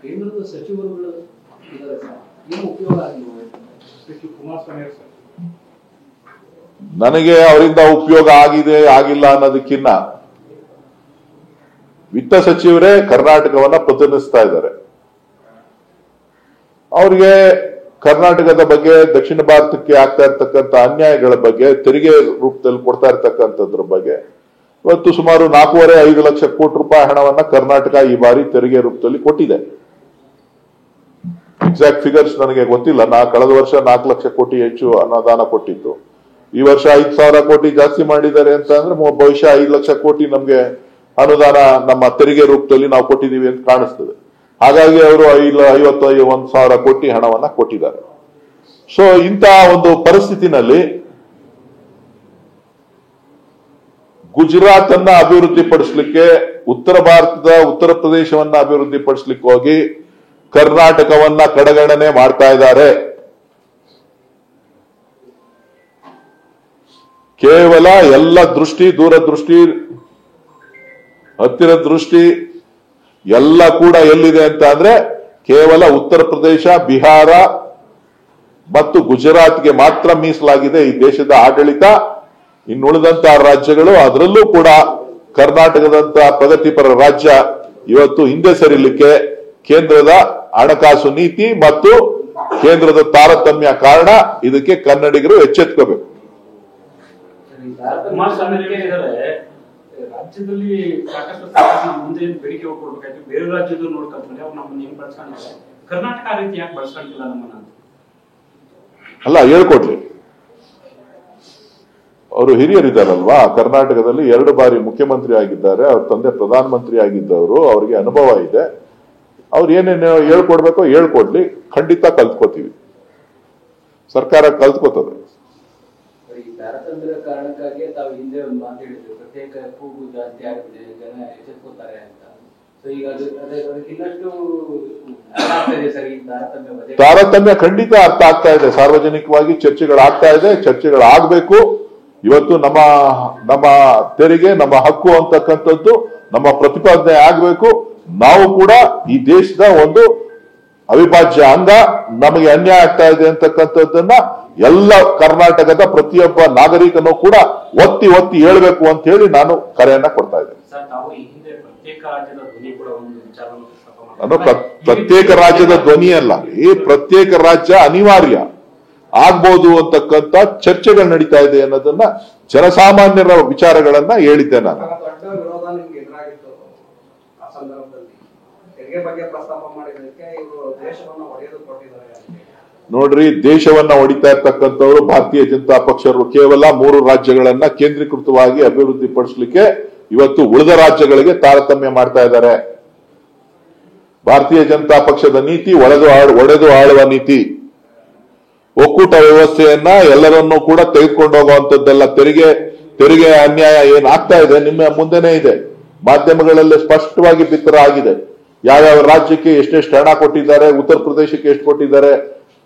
ಕೇಂದ್ರದ ಸಚಿವರುಗಳು ಏನು ಉಪಯೋಗ ಆಗಿಲ್ಲ ಕುಮಾರಸ್ವಾಮಿ ಸರ್. ನನಗೆ ಅವರಿಂದ ಉಪಯೋಗ ಆಗಿದೆ ಆಗಿಲ್ಲ ಅನ್ನೋದಕ್ಕಿಂತ ವಿತ್ತ ಸಚಿವರೇ ಕರ್ನಾಟಕವನ್ನ ಪ್ರತಿನಿಧಿಸ್ತಾ ಇದ್ದಾರೆ. ಅವರಿಗೆ ಕರ್ನಾಟಕದ ಬಗ್ಗೆ, ದಕ್ಷಿಣ ಭಾರತಕ್ಕೆ ಆಗ್ತಾ ಇರ್ತಕ್ಕಂಥ ಅನ್ಯಾಯಗಳ ಬಗ್ಗೆ, ತೆರಿಗೆ ರೂಪದಲ್ಲಿ ಕೊಡ್ತಾ ಇರ್ತಕ್ಕಂಥದ್ರ ಬಗ್ಗೆ ಇವತ್ತು ಸುಮಾರು 4.5 ಲಕ್ಷ ಕೋಟಿ ರೂಪಾಯಿ ಹಣವನ್ನ ಕರ್ನಾಟಕ ಈ ಬಾರಿ ತೆರಿಗೆ ರೂಪದಲ್ಲಿ ಕೊಟ್ಟಿದೆ. ಎಕ್ಸಾಕ್ಟ್ ಫಿಗರ್ಸ್ ನನಗೆ ಗೊತ್ತಿಲ್ಲ. ಕಳೆದ ವರ್ಷ 4 ಲಕ್ಷ ಕೋಟಿ ಹೆಚ್ಚು ಅನುದಾನ ಕೊಟ್ಟಿತ್ತು. ಈ ವರ್ಷ 5,000 ಕೋಟಿ ಜಾಸ್ತಿ ಮಾಡಿದ್ದಾರೆ ಅಂತ ಅಂದ್ರೆ ಬಹುಶಃ 5 ಲಕ್ಷ ಕೋಟಿ ನಮ್ಗೆ ಅನುದಾನ ನಮ್ಮ ತೆರಿಗೆ ರೂಪದಲ್ಲಿ ನಾವು ಕೊಟ್ಟಿದ್ದೀವಿ ಅಂತ ಕಾಣಿಸ್ತದೆ. ಹಾಗಾಗಿ ಅವರು 51,000 ಕೋಟಿ ಹಣವನ್ನ ಕೊಟ್ಟಿದ್ದಾರೆ. ಸೊ ಇಂತಹ ಒಂದು ಪರಿಸ್ಥಿತಿನಲ್ಲಿ ಗುಜರಾತ್ ಅನ್ನ ಅಭಿವೃದ್ಧಿ ಪಡಿಸಲಿಕ್ಕೆ, ಉತ್ತರ ಭಾರತದ ಉತ್ತರ ಪ್ರದೇಶವನ್ನ ಅಭಿವೃದ್ಧಿ ಪಡಿಸಲಿಕ್ಕೆ ಹೋಗಿ ಕರ್ನಾಟಕವನ್ನ ಕಡೆಗಣನೆ ಮಾಡ್ತಾ ಇದ್ದಾರೆ. ಕೇವಲ ಎಲ್ಲ ದೃಷ್ಟಿ, ದೂರದೃಷ್ಟಿ, ಹತ್ತಿರ ದೃಷ್ಟಿ ಎಲ್ಲ ಕೂಡ ಎಲ್ಲಿದೆ ಅಂತ ಅಂದ್ರೆ ಕೇವಲ ಉತ್ತರ ಪ್ರದೇಶ, ಬಿಹಾರ ಮತ್ತು ಗುಜರಾತ್ಗೆ ಮಾತ್ರ ಮೀಸಲಾಗಿದೆ ಈ ದೇಶದ ಆಡಳಿತ. ಇನ್ನುಳಿದಂತಹ ರಾಜ್ಯಗಳು, ಅದರಲ್ಲೂ ಕೂಡ ಕರ್ನಾಟಕದಂತಹ ಪ್ರಗತಿಪರ ರಾಜ್ಯ ಇವತ್ತು ಹಿಂದೆ ಸರಿಲಿಕ್ಕೆ ಕೇಂದ್ರದ ಹಣಕಾಸು ನೀತಿ ಮತ್ತು ಕೇಂದ್ರದ ತಾರತಮ್ಯ ಕಾರಣ. ಇದಕ್ಕೆ ಕನ್ನಡಿಗರು ಎಚ್ಚೆತ್ಕೋಬೇಕು. ರಾಜ್ಯದಲ್ಲಿ ಸಾಕಷ್ಟು ಮುಂದೆ ಬೇಡಿಕೆ ಕೊಡ್ಬೇಕಾಯ್ತು, ಬೇರೆ ರಾಜ್ಯದ ನೋಡ್ಕೊಂಡ್ರೆ ಅವ್ರು ನಮ್ಮನ್ನ ಹೆಂಗ್ ಬಳಸ್ಕೊಂಡಿದ್ದಾರೆ, ಕರ್ನಾಟಕ ಆ ರೀತಿ ಯಾಕೆ ಬಳಸ್ಕೊಂಡಿಲ್ಲ ನಮ್ಮನ್ನ ಅಲ್ಲ ಹೇಳ್ಕೊಡ್ಲಿ. ಅವರು ಹಿರಿಯರಿದ್ದಾರಲ್ವಾ, ಕರ್ನಾಟಕದಲ್ಲಿ 2 ಬಾರಿ ಮುಖ್ಯಮಂತ್ರಿ ಆಗಿದ್ದಾರೆ, ಅವ್ರ ತಂದೆ ಪ್ರಧಾನಮಂತ್ರಿ ಆಗಿದ್ದವರು, ಅವರಿಗೆ ಅನುಭವ ಇದೆ. ಅವ್ರು ಏನೇನು ಹೇಳ್ಕೊಡ್ಬೇಕೋ ಹೇಳ್ಕೊಡ್ಲಿ, ಖಂಡಿತ ಕಲ್ತ್ಕೋತೀವಿ. ಸರ್ಕಾರ ಕಲ್ತ್ಕೋತದೆ. ತಾರತಮ್ಯದ ಕಾರಣಕ್ಕಾಗಿ ತಾವು ಹಿಂದೆ ಒಂದು ಮಾತು ಹೇಳಿದ್ರು, ಪ್ರತ್ಯೇಕ ಕೂಗು ಜಾಸ್ತಿ ಆಗಿದೆ, ಜನ ಎಚ್ಚೆತ್ಕೋತಾರೆ ಅಂತ. ಈಗ ಇನ್ನಷ್ಟು ತಾರತಮ್ಯ ಖಂಡಿತ ಅರ್ಥ ಆಗ್ತಾ ಇದೆ. ಸಾರ್ವಜನಿಕವಾಗಿ ಚರ್ಚೆಗಳಾಗ್ತಾ ಇದೆ, ಚರ್ಚೆಗಳಾಗಬೇಕು. ಇವತ್ತು ನಮ್ಮ ತೆರಿಗೆ, ನಮ್ಮ ಹಕ್ಕು ಅಂತಕ್ಕಂಥದ್ದು ನಮ್ಮ ಪ್ರತಿಪಾದನೆ ಆಗ್ಬೇಕು. ನಾವು ಕೂಡ ಈ ದೇಶದ ಒಂದು ಅವಿಭಾಜ್ಯ ಅಂಗ. ನಮಗೆ ಅನ್ಯಾಯ ಆಗ್ತಾ ಇದೆ ಅಂತಕ್ಕಂಥದ್ದನ್ನ ಎಲ್ಲ ಕರ್ನಾಟಕದ ಪ್ರತಿಯೊಬ್ಬ ನಾಗರಿಕನು ಕೂಡ ಒತ್ತಿ ಹೇಳ್ಬೇಕು ಅಂತ ಹೇಳಿ ನಾನು ಕರೆಯನ್ನ ಕೊಡ್ತಾ ಇದ್ದೇನೆ. ಪ್ರತ್ಯೇಕ ರಾಜ್ಯದ ಧ್ವನಿ ಅಲ್ಲ, ಈ ಪ್ರತ್ಯೇಕ ರಾಜ್ಯ ಅನಿವಾರ್ಯ ಆಗ್ಬಹುದು ಅಂತಕ್ಕಂಥ ಚರ್ಚೆಗಳು ನಡೀತಾ ಇದೆ ಅನ್ನೋದನ್ನ, ಜನಸಾಮಾನ್ಯರ ವಿಚಾರಗಳನ್ನ ಹೇಳಿದ್ದೆ ನಾನು. ನೋಡ್ರಿ, ದೇಶವನ್ನ ಹೊಡಿತಾ ಇರ್ತಕ್ಕಂಥವ್ರು ಭಾರತೀಯ ಜನತಾ ಪಕ್ಷರು ಕೇವಲ 3 ರಾಜ್ಯಗಳನ್ನ ಕೇಂದ್ರೀಕೃತವಾಗಿ ಅಭಿವೃದ್ಧಿ ಪಡಿಸಲಿಕ್ಕೆ ಇವತ್ತು ಉಳಿದ ರಾಜ್ಯಗಳಿಗೆ ತಾರತಮ್ಯ ಮಾಡ್ತಾ ಇದ್ದಾರೆ. ಭಾರತೀಯ ಜನತಾ ಪಕ್ಷದ ನೀತಿ ಒಡೆದು ಆಳುವ ನೀತಿ. ಒಕ್ಕೂಟ ವ್ಯವಸ್ಥೆಯನ್ನ ಎಲ್ಲರನ್ನೂ ಕೂಡ ತೆಗೆದುಕೊಂಡು ಹೋಗುವಂತದ್ದೆಲ್ಲ. ತೆರಿಗೆ ಅನ್ಯಾಯ ಏನಾಗ್ತಾ ಇದೆ ನಿಮ್ಮ ಮುಂದೆನೇ ಇದೆ, ಮಾಧ್ಯಮಗಳಲ್ಲಿ ಸ್ಪಷ್ಟವಾಗಿ ಬಿತ್ತರ ಆಗಿದೆ. ಯಾವ್ಯಾವ ರಾಜ್ಯಕ್ಕೆ ಎಷ್ಟೆಷ್ಟು ಹಣ ಕೊಟ್ಟಿದ್ದಾರೆ, ಉತ್ತರ ಪ್ರದೇಶಕ್ಕೆ ಎಷ್ಟು ಕೊಟ್ಟಿದ್ದಾರೆ,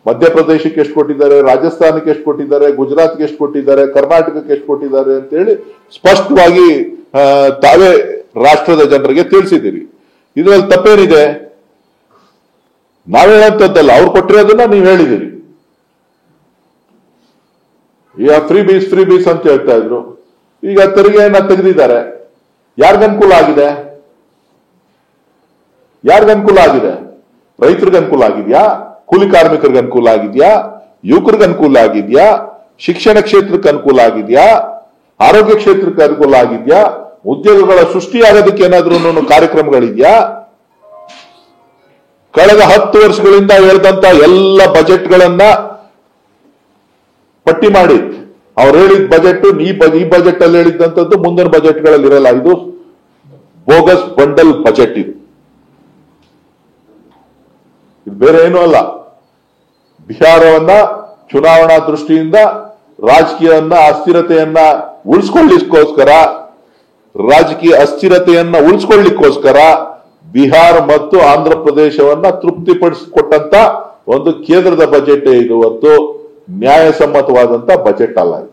ಮಧ್ಯಪ್ರದೇಶಕ್ಕೆ ಎಷ್ಟು ಕೊಟ್ಟಿದ್ದಾರೆ, ರಾಜಸ್ಥಾನಕ್ಕೆ ಎಷ್ಟು ಕೊಟ್ಟಿದ್ದಾರೆ, ಗುಜರಾತ್ಗೆ ಎಷ್ಟು ಕೊಟ್ಟಿದ್ದಾರೆ, ಕರ್ನಾಟಕಕ್ಕೆ ಎಷ್ಟು ಕೊಟ್ಟಿದ್ದಾರೆ ಅಂತ ಹೇಳಿ ಸ್ಪಷ್ಟವಾಗಿ ತಾವೇ ರಾಷ್ಟ್ರದ ಜನರಿಗೆ ತಿಳಿಸಿದ್ದೀರಿ. ಇದರಲ್ಲಿ ತಪ್ಪೇನಿದೆ? ನಾವ್ ಹೇಳಂತದ್ದಲ್ಲ, ಅವ್ರು ಕೊಟ್ಟಿರೋದನ್ನ ನೀವು ಹೇಳಿದಿರಿ. ಈಗ ಫ್ರೀ ಬೀಸ್ ಅಂತ ಹೇಳ್ತಾ ಇದ್ರು. ಈಗ ತೆರಿಗೆಯನ್ನ ತೆಗೆದಿದ್ದಾರೆ. ಯಾರಿಗನುಕೂಲ ಆಗಿದೆ? ರೈತರಿಗೆ ಅನುಕೂಲ ಆಗಿದ್ಯಾ? ಕೂಲಿ ಕಾರ್ಮಿಕರಿಗೆ ಅನುಕೂಲ ಆಗಿದ್ಯಾ? ಯುವಕರಿಗೆ ಅನುಕೂಲ ಆಗಿದ್ಯಾ? ಶಿಕ್ಷಣ ಕ್ಷೇತ್ರಕ್ಕೆ ಅನುಕೂಲ ಆಗಿದ್ಯಾ? ಆರೋಗ್ಯ ಕ್ಷೇತ್ರಕ್ಕೆ ಅನುಕೂಲ ಆಗಿದ್ಯಾ? ಉದ್ಯೋಗಗಳ ಸೃಷ್ಟಿಯಾಗೋದಕ್ಕೆ ಏನಾದ್ರೂ ಕಾರ್ಯಕ್ರಮಗಳಿದ್ಯಾ? ಕಳೆದ 10 ವರ್ಷಗಳಿಂದ ಹೇಳಿದಂತ ಎಲ್ಲ ಬಜೆಟ್ಗಳನ್ನ ಪಟ್ಟಿ ಮಾಡಿ ಅವ್ರು ಹೇಳಿದ ಬಜೆಟ್ ಈ ಬಜೆಟ್ ಅಲ್ಲಿ ಹೇಳಿದಂತದ್ದು ಮುಂದಿನ ಬಜೆಟ್ಗಳಲ್ಲಿ ಇರಲ್ಲ. ಇದು ಬೋಗಸ್ ಬಂಡಲ್ ಬಜೆಟ್. ಇದು ಬೇರೆ ಏನೂ ಅಲ್ಲ. ಬಿಹಾರವನ್ನ ಚುನಾವಣಾ ದೃಷ್ಟಿಯಿಂದ ರಾಜಕೀಯವನ್ನ ಅಸ್ಥಿರತೆಯನ್ನ ಉಳಿಸ್ಕೊಳ್ಳಿಕ್ಕೋಸ್ಕರ ಬಿಹಾರ ಮತ್ತು ಆಂಧ್ರ ಪ್ರದೇಶವನ್ನ ತೃಪ್ತಿಪಡಿಸಿಕೊಟ್ಟಂತ ಒಂದು ಕೇಂದ್ರದ ಬಜೆಟ್ ಇದು. ಹೊತ್ತು ನ್ಯಾಯಸಮ್ಮತವಾದಂತ ಬಜೆಟ್ ಅಲ್ಲ ಇದು.